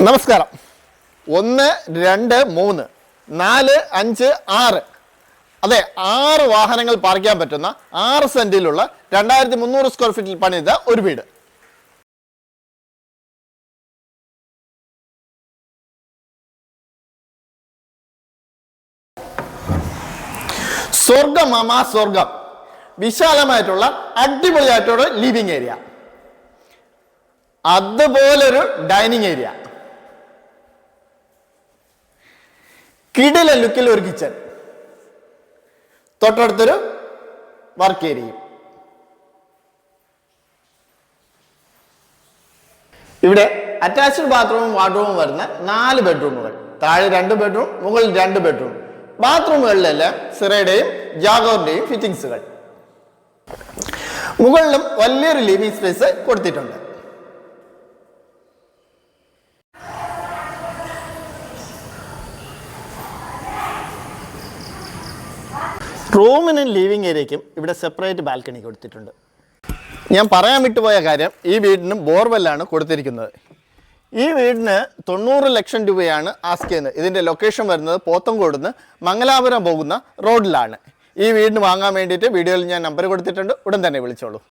നമസ്കാരം. 1, 2, 3, 4, 5, 6 അതെ 6 വാഹനങ്ങൾ പാർക്കാൻ പറ്റുന്ന 6 സെന്റിലുള്ള 2300 സ്ക്വയർ ഫീറ്റിൽ പണിത ഒരു വീട്. സ്വർഗം മാമാ സ്വർഗം. വിശാലമായിട്ടുള്ള അടിപൊളിയായിട്ടുള്ള ലിവിങ് ഏരിയ, അതുപോലൊരു ഡൈനിങ് ഏരിയ, കിടില ലുക്കിൽ ഒരു കിച്ചൺ, തൊട്ടടുത്തൊരു വർക്ക് ഏരിയയും. ഇവിടെ അറ്റാച്ച്ഡ് ബാത്റൂമും വാർഡ്റൂമും വരുന്ന 4 ബെഡ്റൂമുകൾ, താഴെ 2 ബെഡ്റൂം, മുകളിൽ 2 ബെഡ്റൂം. ബാത്റൂമുകളിലെല്ലാം സിറയുടെയും ജാഗോറിന്റെയും ഫിറ്റിംഗ്സുകൾ. മുകളിലും വലിയൊരു ലിവിംഗ് സ്പേസ് കൊടുത്തിട്ടുണ്ട്. റൂമിനും ലിവിംഗ് ഏരിയയ്ക്കും ഇവിടെ സെപ്പറേറ്റ് ബാൽക്കണി കൊടുത്തിട്ടുണ്ട്. ഞാൻ പറയാൻ വിട്ടുപോയ കാര്യം, ഈ വീടിനും ബോർവെല്ലാണ് കൊടുത്തിരിക്കുന്നത്. ഈ വീടിന് 90 ലക്ഷം രൂപയാണ് ആസ്ക് ചെയ്യുന്നത്. ഇതിൻ്റെ ലൊക്കേഷൻ വരുന്നത് പോത്തങ്കോട് നിന്ന് മംഗലാപുരം പോകുന്ന റോഡിലാണ്. ഈ വീടിന് വാങ്ങാൻ വേണ്ടിയിട്ട് വീഡിയോയിൽ ഞാൻ നമ്പർ കൊടുത്തിട്ടുണ്ട്. ഉടൻ തന്നെ വിളിച്ചോളൂ.